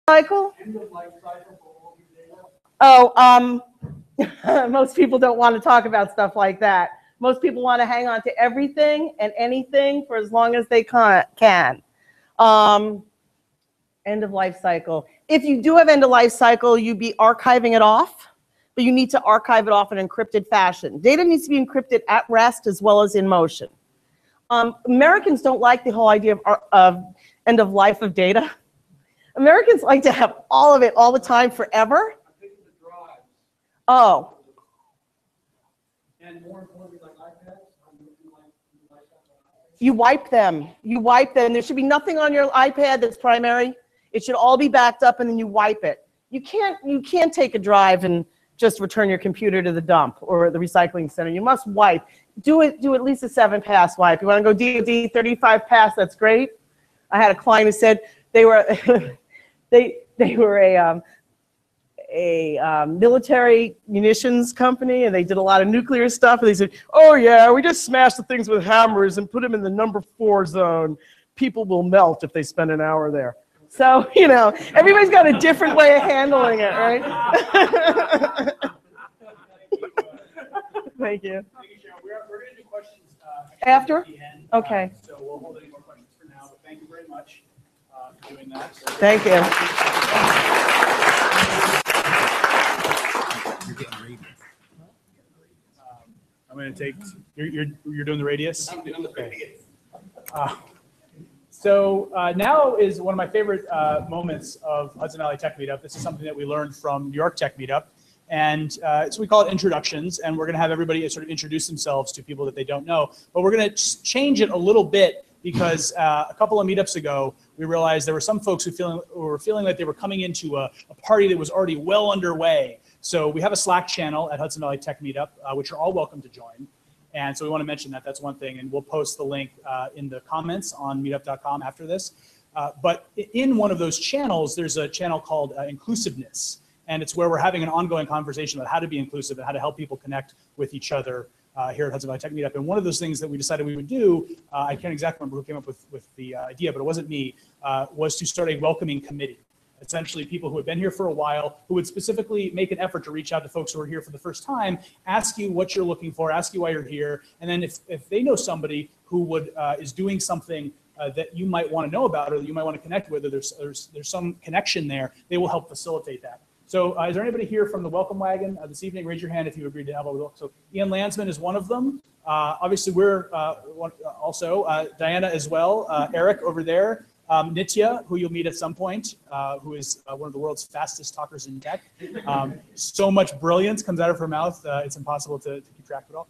cycle? Oh, most people don't want to talk about stuff like that. Most people want to hang on to everything and anything for as long as they can. End of life cycle. If you do have end of life cycle, you'd be archiving it off, but you need to archive it off in encrypted fashion. Data needs to be encrypted at rest as well as in motion. Americans don't like the whole idea of end of life of data. Americans like to have all of it all the time forever. Oh. And more importantly, like iPads, you wipe them. You wipe them. There should be nothing on your iPad that's primary. It should all be backed up, and then you wipe it. You can't take a drive and just return your computer to the dump or the recycling center. You must wipe. Do at least a 7-pass wipe. You want to go DoD 35 pass? That's great. I had a client who said they were they were a military munitions company, and they did a lot of nuclear stuff. And they said, "Oh yeah, we just smash the things with hammers and put them in the number 4 zone. People will melt if they spend an hour there." So, you know, everybody's got a different way of handling it, right? Thank you. Thank you, Cheryl. We're going to do questions after? At the end. Okay. So we'll hold any more questions for now, but thank you very much for doing that. So thank you. You're getting radius. I'm going to take, you're doing the radius? I'm doing the radius. So now is one of my favorite moments of Hudson Valley Tech Meetup. This is something that we learned from New York Tech Meetup. And so we call it introductions, and we're going to have everybody sort of introduce themselves to people that they don't know. But we're going to change it a little bit because a couple of meetups ago, we realized there were some folks who were feeling like they were coming into a party that was already well underway. So we have a Slack channel at Hudson Valley Tech Meetup, which you're all welcome to join. And so we want to mention that. That's one thing. And we'll post the link in the comments on meetup.com after this. But in one of those channels, there's a channel called Inclusiveness. And it's where we're having an ongoing conversation about how to be inclusive and how to help people connect with each other here at Hudson Valley Tech Meetup. And one of those things that we decided we would do, I can't exactly remember who came up with the idea, but it wasn't me, was to start a welcoming committee. Essentially people who had been here for a while, who would specifically make an effort to reach out to folks who are here for the first time, ask you what you're looking for, ask you why you're here, and then if they know somebody who is doing something that you might want to know about or that you might want to connect with, or there's some connection there, they will help facilitate that. So is there anybody here from the Welcome Wagon this evening? Raise your hand if you agreed to have a welcome. So Ian Landsman is one of them. Obviously we're also Diana as well, Eric over there. Nitya, who you'll meet at some point, who is one of the world's fastest talkers in tech. So much brilliance comes out of her mouth, it's impossible to keep track of it all.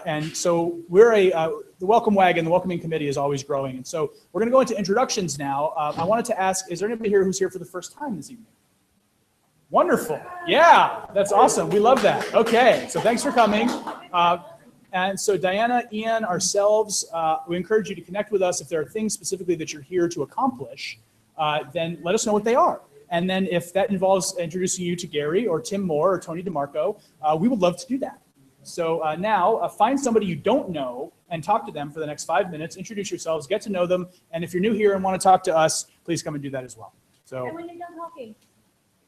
And so we're the Welcome Wagon, the Welcoming Committee is always growing. And so we're going to go into introductions now. I wanted to ask, is there anybody here who's here for the first time this evening? Wonderful. Yeah, that's awesome. We love that. Okay, so thanks for coming. And so Diana, Ian, ourselves, we encourage you to connect with us. If there are things specifically that you're here to accomplish, then let us know what they are. And then if that involves introducing you to Gary or Tim Moore or Tony DeMarco, we would love to do that. So now find somebody you don't know and talk to them for the next 5 minutes, introduce yourselves, get to know them. And if you're new here and want to talk to us, please come and do that as well. So. And when you're done talking,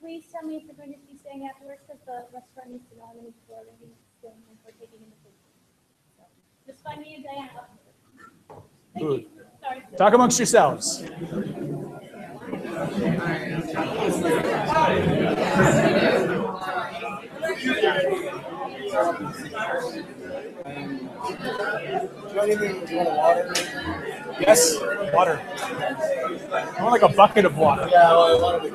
please tell me if you're going to be staying afterwards, because the restaurant needs to know how many people are going to be staying and partaking in the food. So just find me and Diana. Thank you. Sorry. Talk amongst yourselves. Yes, water. I want like a bucket of water. Yeah, I want to.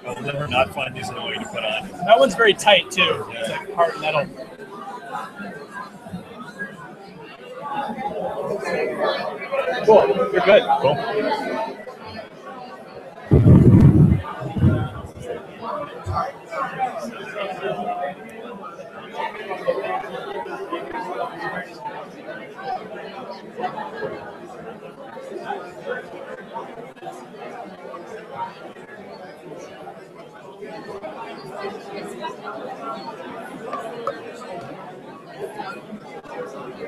I'll never not find these annoying to put on. That one's very tight too. Yeah. It's like hard metal. Cool. You're good. Cool. Do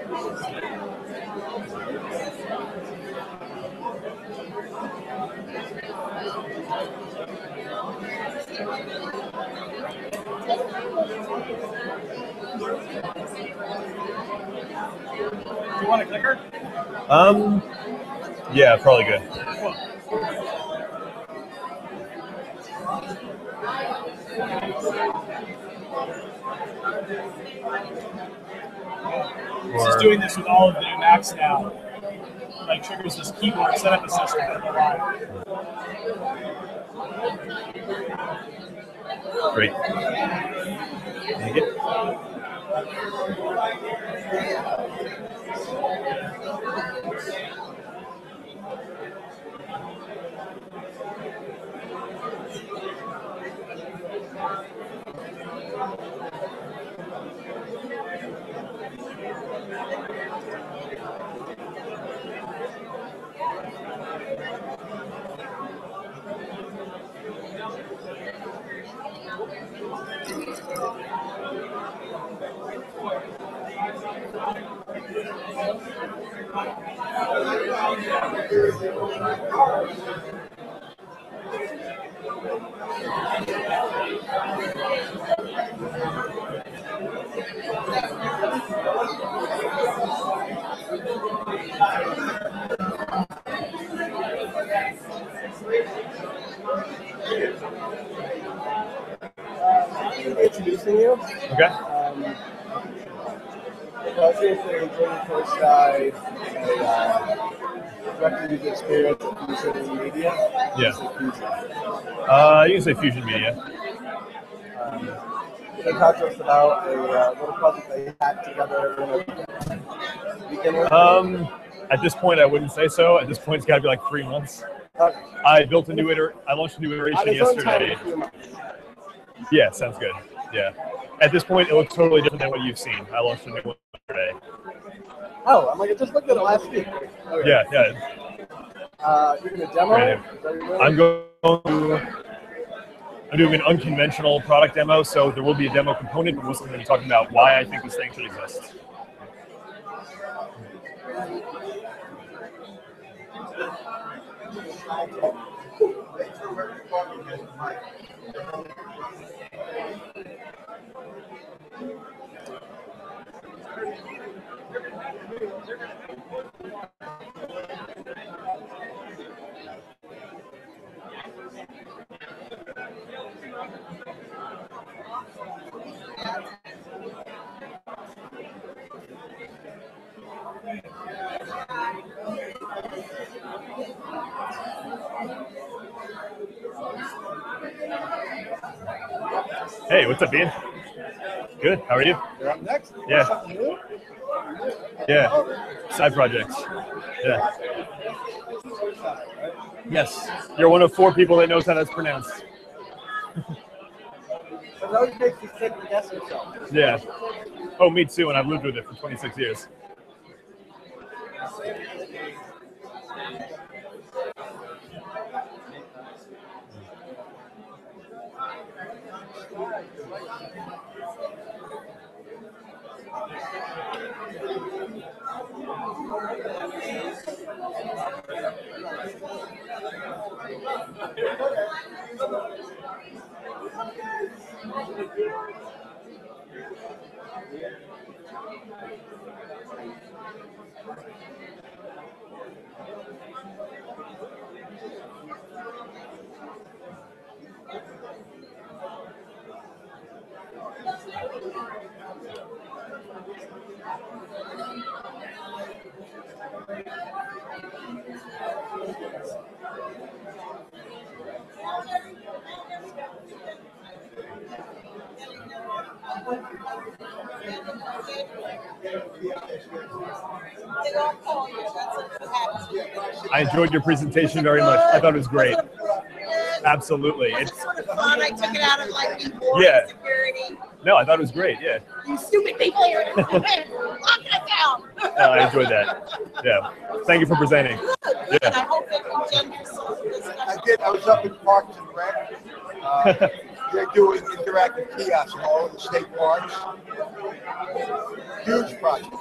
you want a clicker? Yeah, probably good. This is doing this with all of the new Macs now. Like triggers this keyboard setup assistant. I don't know why. Great. Take it. Introducing you. Okay. Obviously, during the first direct user experience of Fusion Media. Yeah. Fusion. You can say Fusion Media. They talked to us about a little project they had together in a weekend. At this point, I wouldn't say so. At this point, it's got to be like 3 months. I built a new I launched a new iteration yesterday. Yeah, sounds good. Yeah. At this point, it looks totally different than what you've seen. I launched a new one yesterday. Oh, I'm like, I just looked at it last week. Okay. Yeah. You're going to demo? Right. I'm doing an unconventional product demo, so there will be a demo component, but mostly I'm going to be talking about why I think this thing should exist. Hey, what's up, Ian? Good. How are you? You're up next? Yeah. Something new? Yeah. Side projects. Yeah. Yes. You're one of 4 people that knows how that's pronounced. It always makes you second guess yourself. Yeah. Oh, me too, and I've lived with it for 26 years. I enjoyed your presentation very much. I thought it was great. Absolutely. It's sort of fun. I took it out of like being boring Yeah. security. No, I thought it was great. Yeah. You stupid people here. Lock that down. No, I enjoyed that. Yeah. Thank you for presenting. Good. Yeah. I hope that engenders some discussion. I did. I was up in Parks and Rec. They're doing interactive kiosks in all of the state parks. Huge project.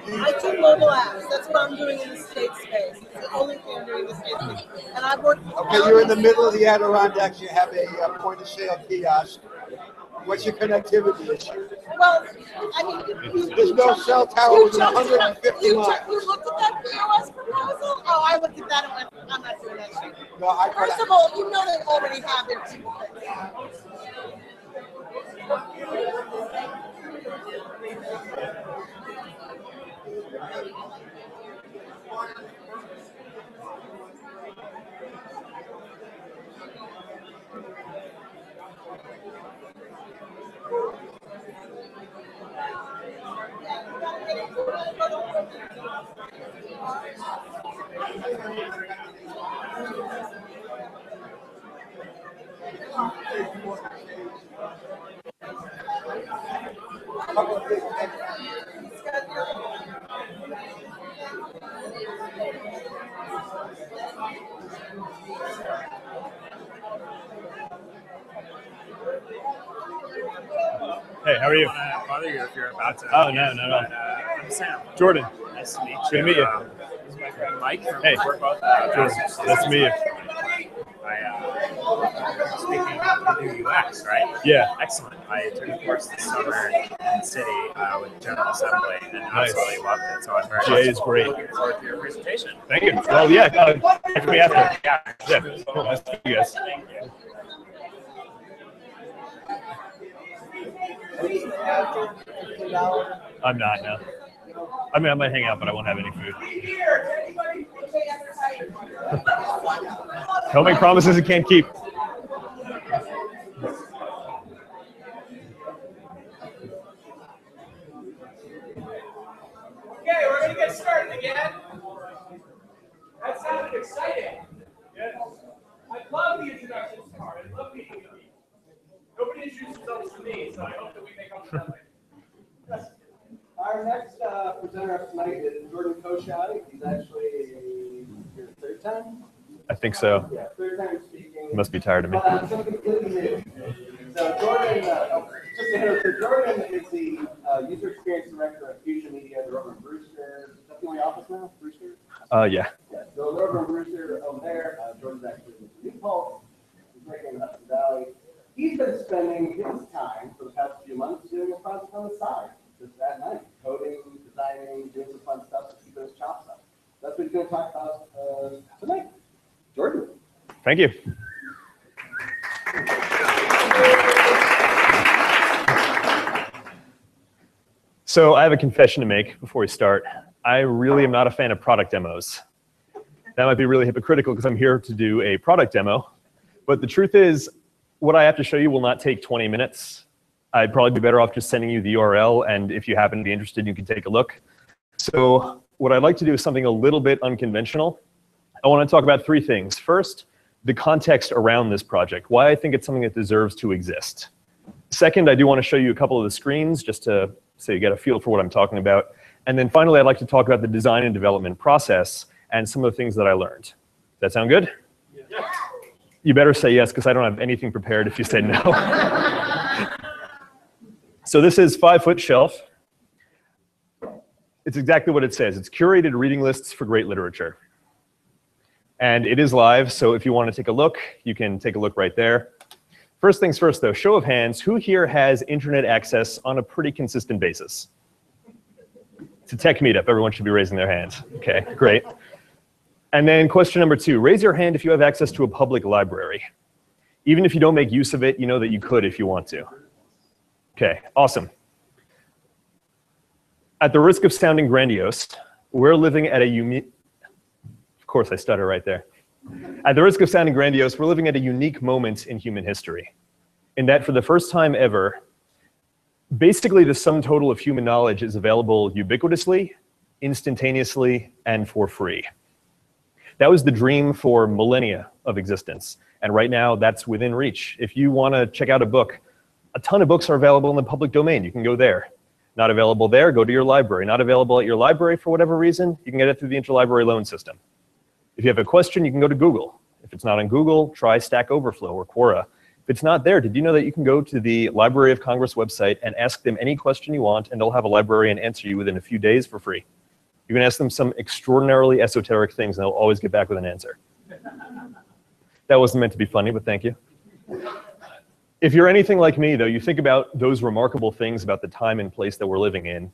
I do mobile apps. That's what I'm doing in the state space. It's the only thing I'm doing in the state space. And I've worked. Okay, you're in the middle of the Adirondacks. You have a point of sale kiosk. What's your connectivity issue? Well, I mean, There's no cell tower within 150 miles. You looked at that POS proposal? Oh, I looked at that and went, I'm not doing that shit. No, First of all, you know they already have their two things. Hey, how are you? Bother you if you're about to. Oh, no. I'm Sam. Jordan. Nice to meet you. Good to meet you. This is my friend Mike. Hey. We're both. Jordan, nice to meet you. Speaking of the UX, right? Yeah. Excellent. I took a course this summer in the city with General Assembly and absolutely loved it. So I'm very Jay is great. looking forward to your presentation. Thank you. Well, yeah. Catch me after. Yeah. Cool. Nice to meet you guys. Thank you. I'm not, no. I mean, I might hang out, but I won't have any food. Don't make promises you can't keep. Okay, we're going to get started again. That sounded exciting. Yes. I love the introductions part. I love meeting you. Nobody introduced themselves to me, so I hope that we make up for that later. Yes. Our next presenter of tonight is Jordan Koshai. He's actually your third time? I think so. Yeah, third time speaking. You must be tired of me. Something completely new. So Jordan, just to introduce, Jordan is the user experience director at Fusion Media. They're over in Brewster. Is that the only office now? Brewster? Yeah. Yeah, so they're over in Brewster over there. Jordan's actually in New Paltz. He's working in the Hudson Valley. He's been spending his time for the past few months doing a project on the side, just at night, coding, designing, doing some fun stuff to keep his chops up. That's what he's going to talk about tonight. Jordan. Thank you. So I have a confession to make before we start. I really am not a fan of product demos. That might be really hypocritical because I'm here to do a product demo. But the truth is, what I have to show you will not take 20 minutes. I'd probably be better off just sending you the URL, and if you happen to be interested, you can take a look. So what I'd like to do is something a little bit unconventional. I want to talk about three things. First, the context around this project, why I think it's something that deserves to exist. Second, I do want to show you a couple of the screens just to so you get a feel for what I'm talking about. And then finally, I'd like to talk about the design and development process and some of the things that I learned. Does that sound good? Yeah. You better say yes, because I don't have anything prepared if you say no. So this is 5-foot shelf. It's exactly what it says. It's curated reading lists for great literature. And it is live, so if you want to take a look, you can take a look right there. First things first, though, show of hands, who here has internet access on a pretty consistent basis? It's a tech meetup. Everyone should be raising their hands. Okay, great. And then question number 2, raise your hand if you have access to a public library. Even if you don't make use of it, you know that you could if you want to. Okay, awesome. At the risk of sounding grandiose, we're living at a unique, of course I stutter right there. At the risk of sounding grandiose, we're living at a unique moment in human history. In that for the first time ever, basically the sum total of human knowledge is available ubiquitously, instantaneously, and for free. That was the dream for millennia of existence. And right now, that's within reach. If you want to check out a book, a ton of books are available in the public domain. You can go there. Not available there, go to your library. Not available at your library for whatever reason, you can get it through the interlibrary loan system. If you have a question, you can go to Google. If it's not on Google, try Stack Overflow or Quora. If it's not there, did you know that you can go to the Library of Congress website and ask them any question you want, and they'll have a librarian answer you within a few days for free? You can ask them some extraordinarily esoteric things, and they'll always get back with an answer. That wasn't meant to be funny, but thank you. If you're anything like me, though, you think about those remarkable things about the time and place that we're living in,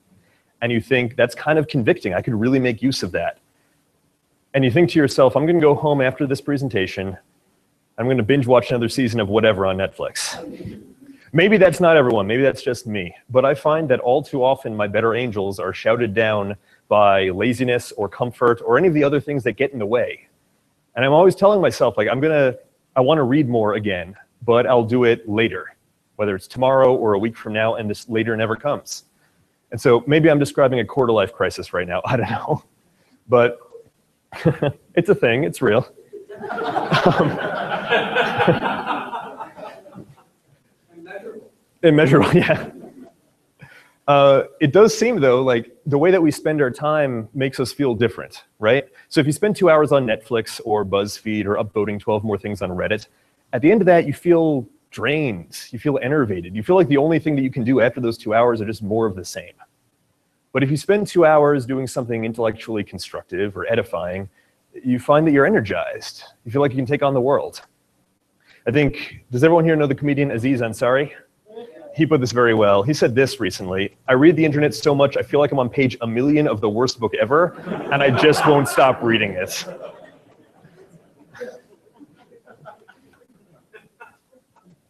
and you think, that's kind of convicting. I could really make use of that. And you think to yourself, I'm going to go home after this presentation. I'm going to binge watch another season of whatever on Netflix. Maybe that's not everyone. Maybe that's just me. But I find that all too often my better angels are shouted down by laziness or comfort or any of the other things that get in the way. And I'm always telling myself, like, I want to read more again, but I'll do it later, whether it's tomorrow or a week from now, and this later never comes. And so maybe I'm describing a quarter-life crisis right now. I don't know. But it's a thing. It's real. Immeasurable, yeah. It does seem, though, like the way that we spend our time makes us feel different, right? So if you spend 2 hours on Netflix or BuzzFeed or upvoting 12 more things on Reddit, at the end of that, you feel drained. You feel enervated. You feel like the only thing that you can do after those 2 hours are just more of the same. But if you spend 2 hours doing something intellectually constructive or edifying, you find that you're energized. You feel like you can take on the world. I think, does everyone here know the comedian Aziz Ansari? He put this very well. He said this recently: I read the internet so much, I feel like I'm on page 1,000,000 of the worst book ever, and I just won't stop reading it.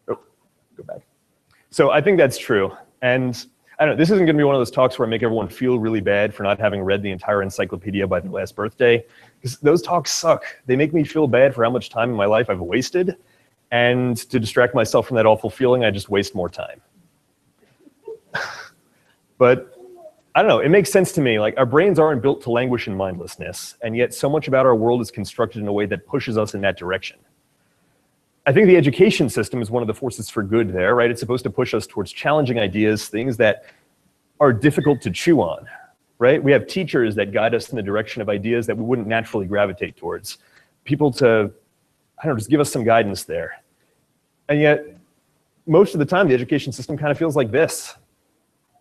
Oh, go back. So I think that's true. And I don't know, this isn't going to be one of those talks where I make everyone feel really bad for not having read the entire encyclopedia by their last birthday, because those talks suck. They make me feel bad for how much time in my life I've wasted, and to distract myself from that awful feeling, I just waste more time. But I don't know, it makes sense to me. Like, our brains aren't built to languish in mindlessness, and yet so much about our world is constructed in a way that pushes us in that direction. I think the education system is one of the forces for good there, right? It's supposed to push us towards challenging ideas, things that are difficult to chew on, right? We have teachers that guide us in the direction of ideas that we wouldn't naturally gravitate towards. People to, I don't know, just give us some guidance there. And yet, most of the time, the education system kind of feels like this.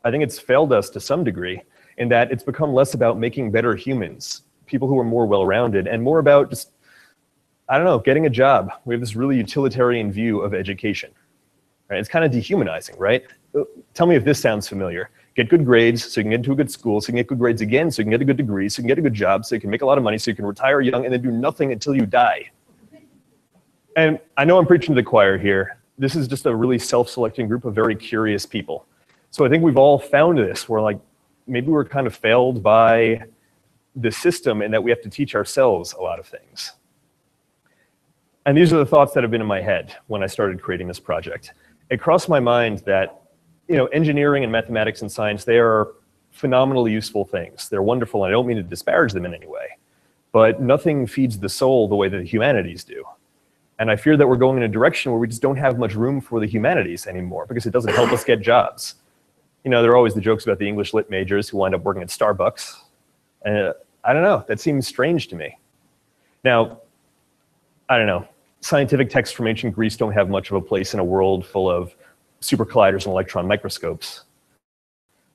I think it's failed us to some degree in that it's become less about making better humans, people who are more well-rounded, and more about just, I don't know, getting a job. We have this really utilitarian view of education. Right? It's kind of dehumanizing, right? Tell me if this sounds familiar. Get good grades so you can get into a good school, so you can get good grades again, so you can get a good degree, so you can get a good job, so you can make a lot of money, so you can retire young and then do nothing until you die. And I know I'm preaching to the choir here. This is just a really self-selecting group of very curious people. So I think we've all found this, where like maybe we're kind of failed by the system in that we have to teach ourselves a lot of things. And these are the thoughts that have been in my head when I started creating this project. It crossed my mind that, you know, engineering and mathematics and science, they are phenomenally useful things. They're wonderful, and I don't mean to disparage them in any way. But nothing feeds the soul the way that the humanities do. And I fear that we're going in a direction where we just don't have much room for the humanities anymore because it doesn't help us get jobs. You know, there are always the jokes about the English lit majors who wind up working at Starbucks. And I don't know, that seems strange to me. Now, I don't know, scientific texts from ancient Greece don't have much of a place in a world full of super colliders and electron microscopes.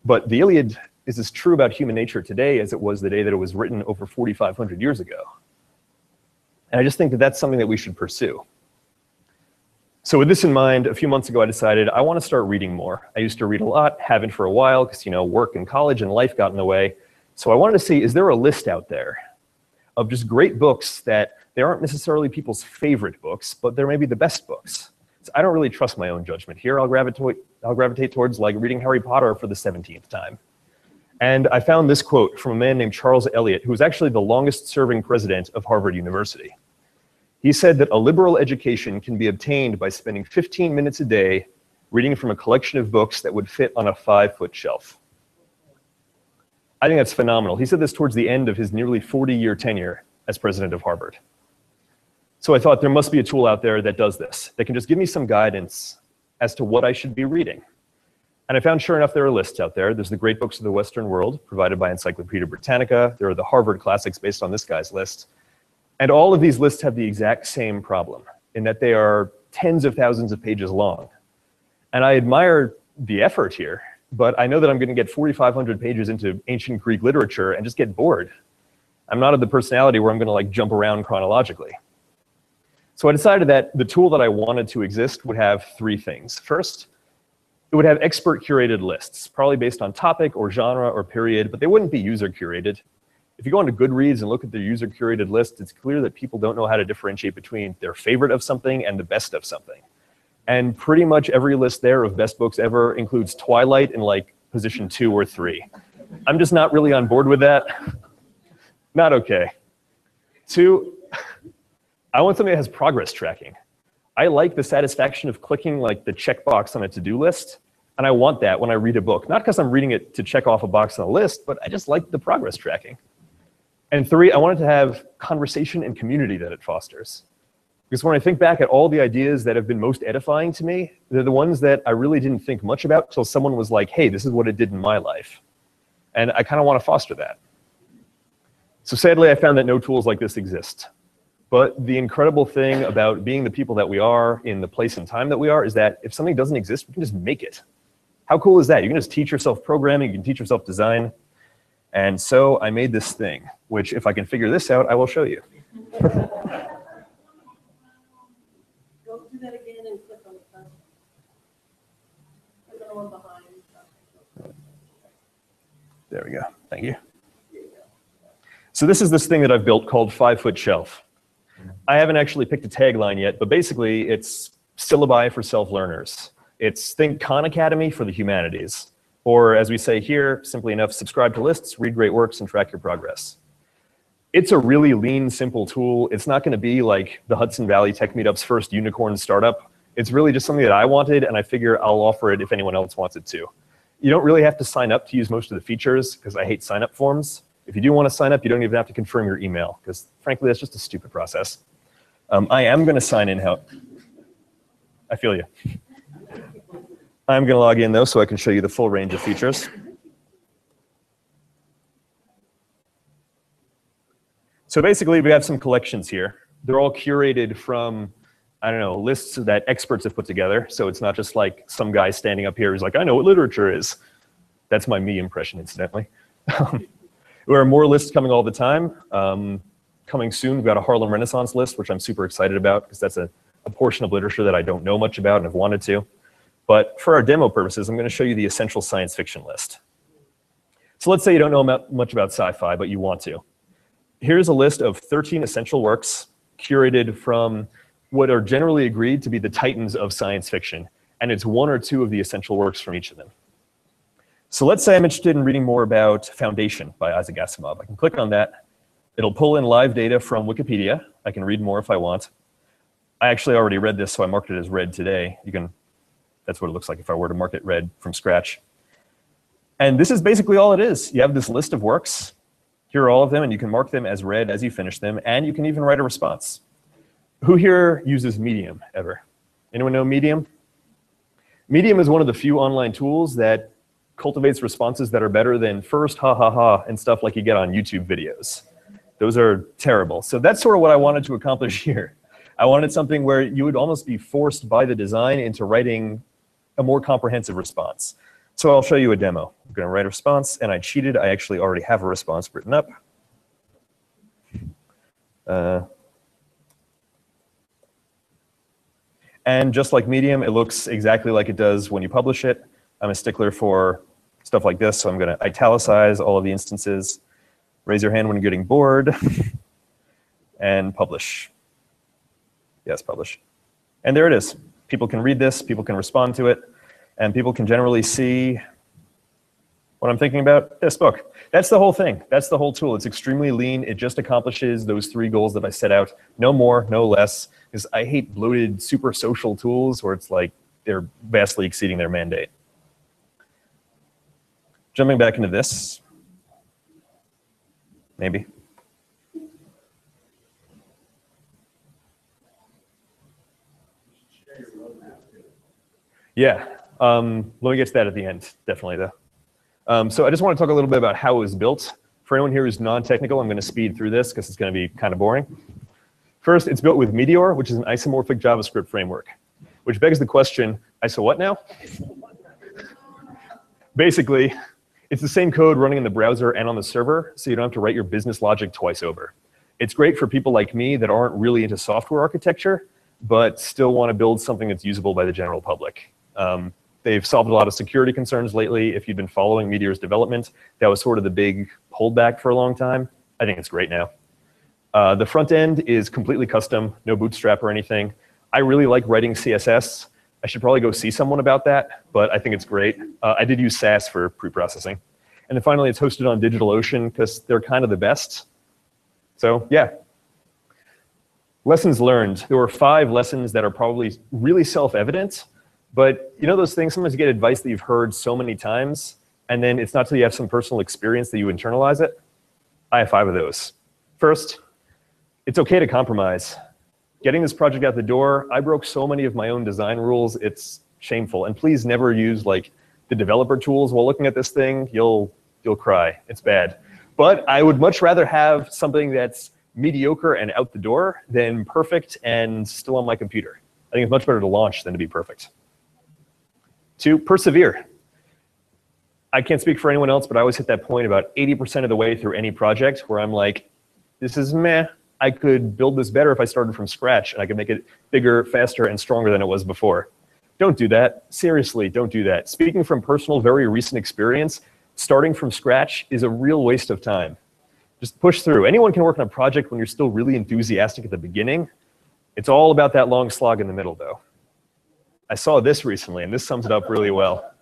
But the Iliad is as true about human nature today as it was the day that it was written over 4,500 years ago. And I just think that that's something that we should pursue. So with this in mind, a few months ago, I decided I want to start reading more. I used to read a lot, haven't for a while, because, you know, work and college and life got in the way. So I wanted to see, is there a list out there of just great books that they aren't necessarily people's favorite books, but they're maybe the best books? So I don't really trust my own judgment here. I'll gravitate towards like reading Harry Potter for the 17th time. And I found this quote from a man named Charles Eliot, who was actually the longest serving president of Harvard University. He said that a liberal education can be obtained by spending 15 minutes a day reading from a collection of books that would fit on a 5-foot shelf. I think that's phenomenal. He said this towards the end of his nearly 40-year tenure as president of Harvard. So I thought there must be a tool out there that does this, that can just give me some guidance as to what I should be reading. And I found, sure enough, there are lists out there. There's the Great Books of the Western World, provided by Encyclopedia Britannica. There are the Harvard Classics based on this guy's list. And all of these lists have the exact same problem, in that they are tens of thousands of pages long. And I admire the effort here, but I know that I'm going to get 4,500 pages into ancient Greek literature and just get bored. I'm not of the personality where I'm going to like jump around chronologically. So I decided that the tool that I wanted to exist would have three things. First, it would have expert curated lists, probably based on topic or genre or period, but they wouldn't be user curated. If you go onto Goodreads and look at their user curated list, it's clear that people don't know how to differentiate between their favorite of something and the best of something. And pretty much every list there of best books ever includes Twilight in like position 2 or 3. I'm just not really on board with that. Not okay. 2, I want something that has progress tracking. I like the satisfaction of clicking like the checkbox on a to-do list, and I want that when I read a book. Not because I'm reading it to check off a box on a list, but I just like the progress tracking. And 3, I want it to have conversation and community that it fosters. Because when I think back at all the ideas that have been most edifying to me, they're the ones that I really didn't think much about until someone was like, hey, this is what it did in my life. And I kind of want to foster that. So sadly, I found that no tools like this exist. But the incredible thing about being the people that we are in the place and time that we are is that if something doesn't exist, we can just make it. How cool is that? You can just teach yourself programming, you can teach yourself design. And so I made this thing, which if I can figure this out, I will show you. Go do that again and click on the phone. Click on the one behind. There we go. Thank you. So this is this thing that I've built called 5-Foot Shelf. I haven't actually picked a tagline yet, but basically it's syllabi for self-learners. It's think Khan Academy for the humanities. Or as we say here, simply enough, subscribe to lists, read great works, and track your progress. It's a really lean, simple tool. It's not going to be like the Hudson Valley Tech Meetup's first unicorn startup. It's really just something that I wanted, and I figure I'll offer it if anyone else wants it too. You don't really have to sign up to use most of the features, because I hate sign-up forms. If you do want to sign up, you don't even have to confirm your email, because frankly, that's just a stupid process. I am going to sign in. I feel you. I'm going to log in, though, so I can show you the full range of features. So basically, we have some collections here. They're all curated from, I don't know, lists that experts have put together. So it's not just like some guy standing up here who's like, I know what literature is. That's my me impression, incidentally. There are more lists coming all the time. Coming soon, we've got a Harlem Renaissance list, which I'm super excited about, because that's a portion of literature that I don't know much about and have wanted to. But for our demo purposes, I'm going to show you the essential science fiction list. So let's say you don't know much about sci-fi, but you want to. Here's a list of 13 essential works curated from what are generally agreed to be the titans of science fiction. And it's 1 or 2 of the essential works from each of them. So let's say I'm interested in reading more about Foundation by Isaac Asimov. I can click on that. It'll pull in live data from Wikipedia. I can read more if I want. I actually already read this, so I marked it as read today. That's what it looks like if I were to mark it read from scratch. And this is basically all it is. You have this list of works. Here are all of them, and you can mark them as read as you finish them, and you can even write a response. Who here uses Medium ever? Anyone know Medium? Medium is one of the few online tools that cultivates responses that are better than first, ha ha ha, and stuff like you get on YouTube videos. Those are terrible. So that's sort of what I wanted to accomplish here. I wanted something where you would almost be forced by the design into writing a more comprehensive response. So I'll show you a demo. I'm going to write a response, and I cheated. I actually already have a response written up. And just like Medium, it looks exactly like it does when you publish it. I'm a stickler for stuff like this, so I'm going to italicize all of the instances. Raise your hand when you're getting bored. And publish. Yes, publish. And there it is. People can read this, people can respond to it, and people can generally see what I'm thinking about this book. That's the whole thing. That's the whole tool. It's extremely lean. It just accomplishes those 3 goals that I set out. No more, no less, because I hate bloated, super social tools where it's like they're vastly exceeding their mandate. Jumping back into this, maybe. Yeah, let me get to that at the end, definitely though. So I just want to talk a little bit about how it was built. For anyone here who's non-technical, I'm going to speed through this because it's going to be kind of boring. First, it's built with Meteor, which is an isomorphic JavaScript framework. which begs the question, ISO what now? Basically, it's the same code running in the browser and on the server, so you don't have to write your business logic twice over. It's great for people like me that aren't really into software architecture, but still want to build something that's usable by the general public. They've solved a lot of security concerns lately. If you've been following Meteor's development, that was sort of the big holdback for a long time. I think it's great now. The front end is completely custom, no bootstrap or anything. I really like writing CSS. I should probably go see someone about that, but I think it's great. I did use Sass for pre-processing. And then finally, it's hosted on DigitalOcean because they're kind of the best. So yeah. Lessons learned. There were 5 lessons that are probably really self-evident, but you know those things, sometimes you get advice that you've heard so many times, and then it's not till you have some personal experience that you internalize it. I have 5 of those. First, it's okay to compromise. Getting this project out the door, I broke so many of my own design rules, it's shameful. And please never use like the developer tools while looking at this thing. You'll cry, it's bad. But I would much rather have something that's mediocre and out the door than perfect and still on my computer. I think it's much better to launch than to be perfect. 2, persevere. I can't speak for anyone else, but I always hit that point about 80% of the way through any project where I'm like, this is meh. I could build this better if I started from scratch, and I could make it bigger, faster, and stronger than it was before. Don't do that. Seriously, don't do that. Speaking from personal, very recent experience, starting from scratch is a real waste of time. Just push through. Anyone can work on a project when you're still really enthusiastic at the beginning. It's all about that long slog in the middle, though. I saw this recently, and this sums it up really well.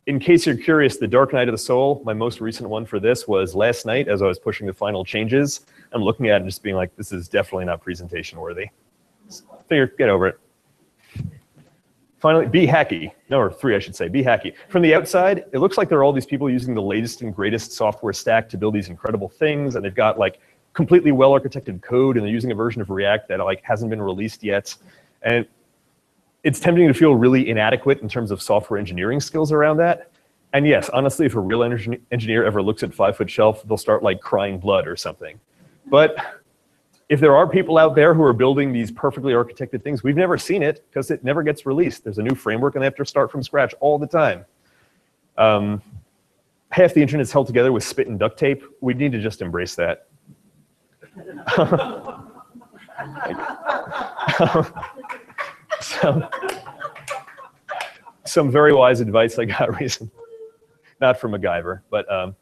In case you're curious, the Dark Night of the Soul, my most recent one for this was last night as I was pushing the final changes. I'm looking at it and just being like, this is definitely not presentation worthy. Figure, get over it. Finally, be hacky. Number 3, I should say, be hacky. From the outside, it looks like there are all these people using the latest and greatest software stack to build these incredible things, and they've got like completely well-architected code, and they're using a version of React that like hasn't been released yet. And it's tempting to feel really inadequate in terms of software engineering skills around that. And yes, honestly, if a real engineer ever looks at 5 Foot Shelf, they'll start like crying blood or something. But if there are people out there who are building these perfectly architected things, we've never seen it because it never gets released. There's a new framework and they have to start from scratch all the time. Half the internet's held together with spit and duct tape. We need to just embrace that. Some very wise advice I got recently. Not from MacGyver, but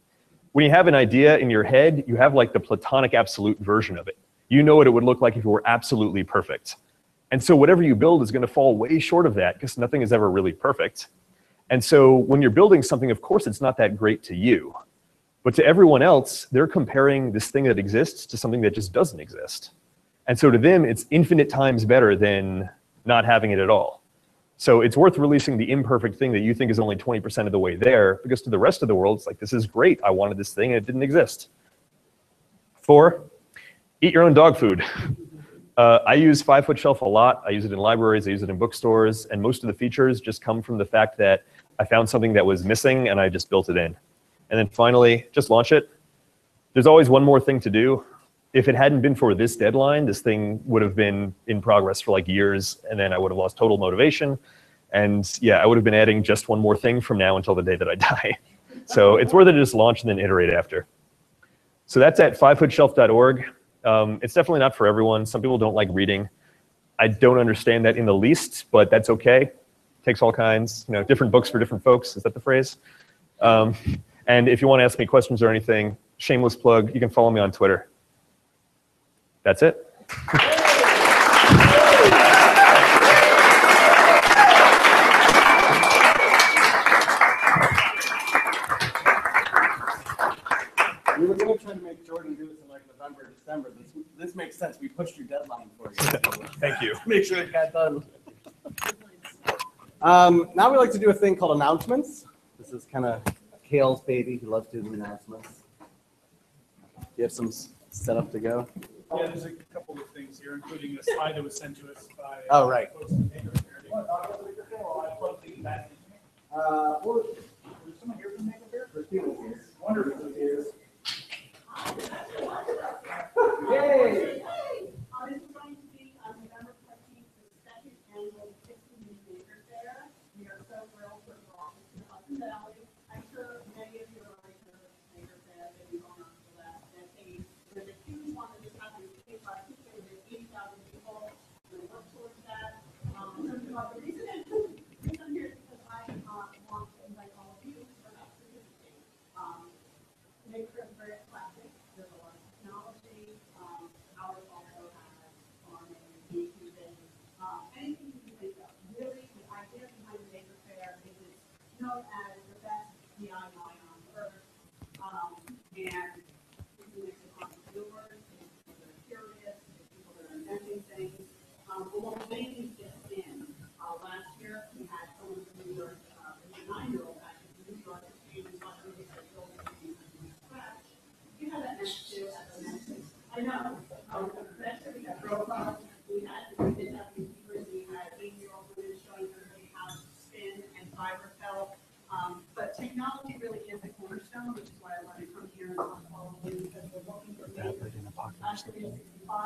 when you have an idea in your head, you have like the platonic absolute version of it. You know what it would look like if it were absolutely perfect. And so whatever you build is going to fall way short of that because nothing is ever really perfect. And so when you're building something, of course, it's not that great to you. But to everyone else, they're comparing this thing that exists to something that just doesn't exist. And so to them, it's infinite times better than not having it at all. So it's worth releasing the imperfect thing that you think is only 20% of the way there, because to the rest of the world, it's like, this is great. I wanted this thing and it didn't exist. 4, eat your own dog food. I use 5 Foot Shelf a lot. I use it in libraries, I use it in bookstores, and most of the features just come from the fact that I found something that was missing and I just built it in. And then finally, just launch it. There's always one more thing to do. If it hadn't been for this deadline, this thing would have been in progress for like years, and then I would have lost total motivation. And yeah, I would have been adding just one more thing from now until the day that I die. So it's worth it to just launch and then iterate after. So that's at 5footshelf.org. It's definitely not for everyone. Some people don't like reading. I don't understand that in the least, but that's okay. It takes all kinds, you know, different books for different folks. Is that the phrase? And if you want to ask me questions or anything, shameless plug, you can follow me on Twitter. That's it. We were going to try to make Jordan do this in like November, December. This makes sense. We pushed your deadline for you. Thank you. Make sure it got done. Now we like to do a thing called announcements. This is kind of Kale's baby. He loves doing announcements. Do you have some set up to go? Yeah, there's a couple of things here, including a slide that was sent to us by. Oh, right. Folks in Maker. There's someone here from Maker here? Wonderful. Yay! This is going to be on November 14th, the second annual 15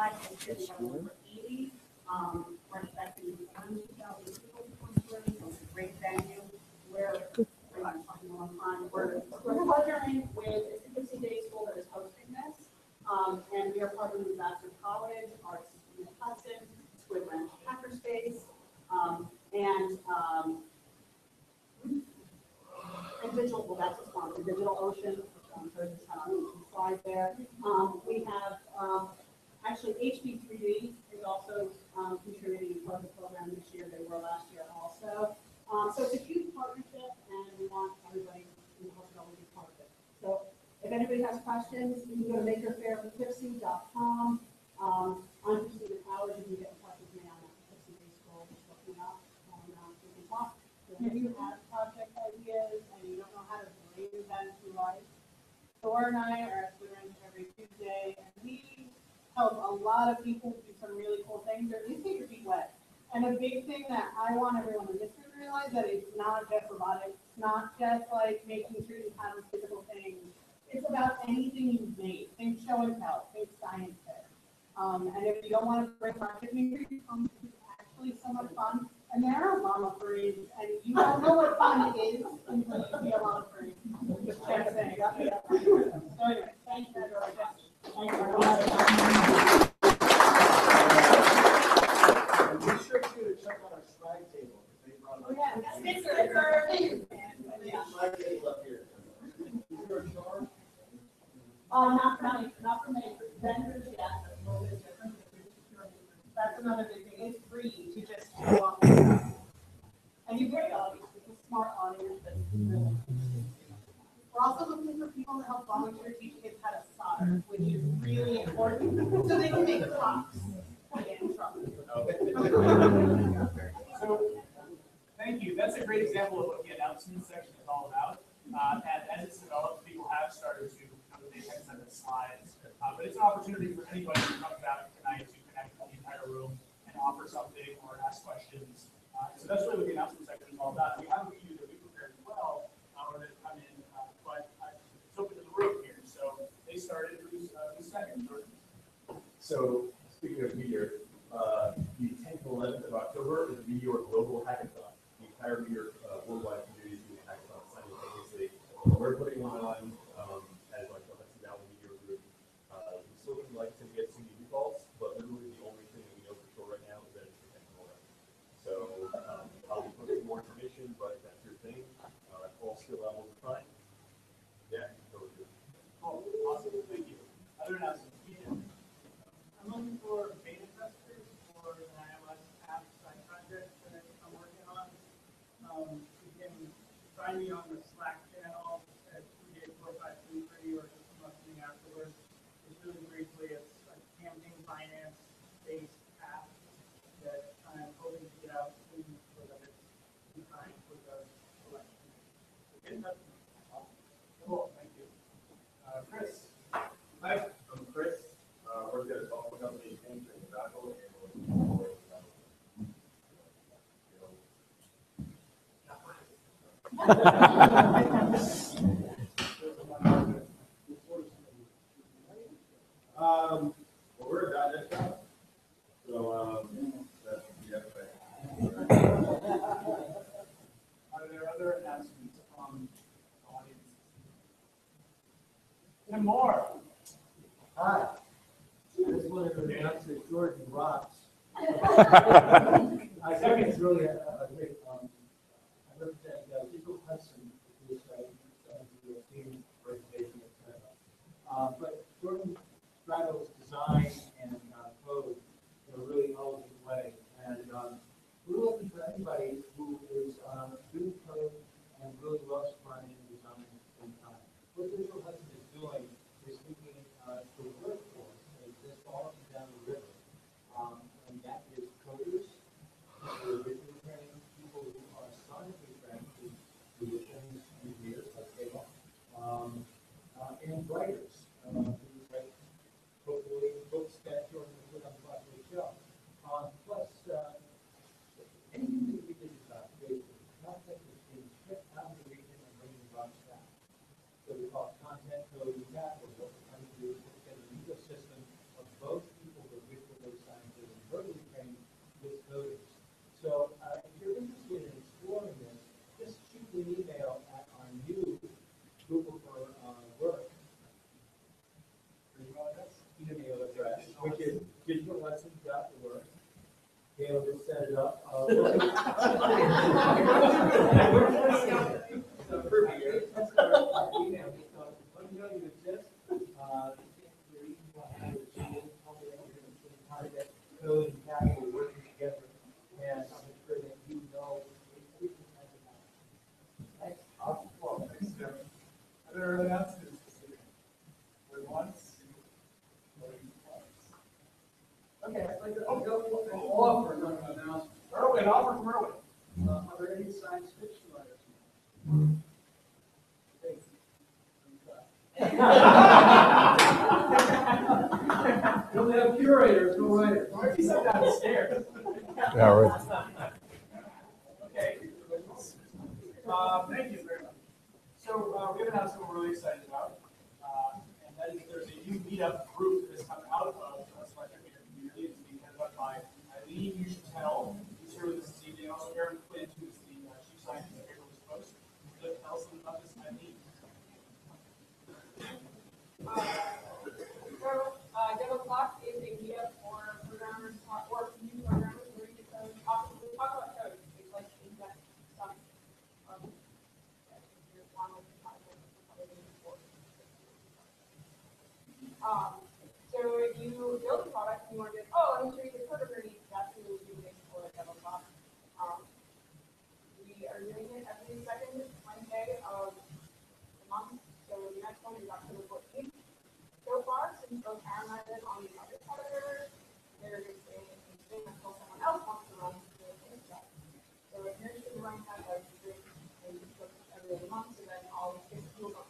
slide. This year we have over 80. We're expecting 2,000 people to come through, so it's a great venue. We're pretty much talking a long time. We're partnering with a CPC Day School that is hosting this. And we are partnering with Vassar College, Arts in Hudson, Squid Ranch Hackerspace, and Digital, well, that's a sponsor, Digital Ocean, so it's kind of on the slide there. We have, actually, HB3D is also contributing part of the program this year. They were last year also. So it's a huge partnership, and we want everybody in the hospital to be part of it. So if anybody has questions, you can go to makerfairpoughkeepsie.com. I'm Christina Powers. You can get in touch with me on the Poughkeepsie Day School. Just look me up, and we can talk. So if you have project ideas and you don't know how to bring them to life, Thor and I are at Squid Ranch every Tuesday, and we help a lot of people do some really cool things, or at least get your feet wet. And a big thing that I want everyone in this room to realize that it's not just robotics, it's not just like making sure you have physical things. It's about anything you've made. Think show and tell, think science fair. And if you don't want to bring market maker, it's actually so much fun. And there are llama parades, and you don't know what fun is until you see a llama parade. Just check it out. So anyway, thanks, everyone. Thanks for having. Be sure to check out our slide table. They brought Oh yeah, it's slide table up here. Is there a chart? Not for me. Vendors, yeah, that's a little bit different. That's another big thing. It's free to just go off. And you bring audience. It's a smart audience. We're also looking for people to help volunteer teach kids how to solder, which is really important, so they can make rocks. So, thank you. That's a great example of what the announcement section is all about. And as it's developed, people have started to make kind of slides. But it's an opportunity for anybody who comes out tonight to connect with the entire room and offer something or ask questions. So that's really what the announcement section is all about. We have a few that we prepared as well, or that come in, but it's open to the room here. So they started who's second. So speaking of Meteor, the 10th and 11th of October is the Meteor Global Hackathon. The entire Meteor worldwide community is doing a hackathon simultaneously. We're putting one on as like the Hudson Valley Meteor group. We still would like to get some new calls, but literally the only thing that we know for sure right now is that it's the 10th and 11th. So I'll be putting more information, but if that's your thing, all skill levels are fine. Yeah, totally good. Cool. Awesome. Thank you. Other announcements? I'm looking for beta testers for an iOS app side project that I'm working on. You can find me on the Slack channel at 38453 or just come up to me afterwards. Just really briefly, it's a campaign finance based app that I'm hoping to get out soon so that it's behind for the election. Get in touch with me. Awesome. Cool. Thank you. Chris. Hi, I'm Chris. Work at a software company in Chicago, well, we're a .NET shop, so that's the Are there other announcements from the audience? And more. Hi. I just wanted to announce that Jordan rocks. I think it's really a great, I represent Eagle Hudson, who's the team organization, etc. But Jordan straddles design and code in a really elegant way. And we're looking for anybody who is doing code and really loves front-end design at the same time. What Eagle Hudson is doing is looking for workforce that exists all up and down the river. And that is coders, people who are visually trained, people who are sonically trained, who are trained engineers like Cheryl, and writers who write hopefully books that Jordan will put on the bottom of the shelf. Plus, anything that we did about basically content is being shipped out of the region and bringing it back. So we call it content code that, or what we're trying to do is put together an ecosystem of both people who are email address, which is digitallessons.org. Gail just set it up. So for me, let's start email me. So let me know you exist. How to get code and capital working together, and I'm sure that you know everything has a matter. Thanks. Awesome. Well, thanks, Jim. Are there other announcements? Going once? Going twice? Okay, I'd like to offer an announcement. Erwin, offer from Erwin. Are there any science fiction writers? You only have curators, no writers. Why are you so downstairs? Yeah, right. Okay. Thank you very much. So we have an announcement we're really excited about, and that is there's a new Meetup group that has come out of the Selectric Meetup community. It's being headed up by Eileen Cheryl, who's here with us this evening. Also, Aaron Quinn, who is the chief scientist at Paperless Post. Tell us something about this, Eileen. DevOps is a meetup for programmers or new programmers where you can talk about code. It's like in-depth stuff. So if you build a product and you want to get, oh, let me show you the code underneath, that's what we're doing for DevOps. We are doing it every second Wednesday of the month. So the next one is October 14th. So far, since both Aaron and I have been on the other side of the river, there is a thing until someone else wants to run the same stuff. So if you're interested in running that, that would be great. And you just every other month, so then all the 6 people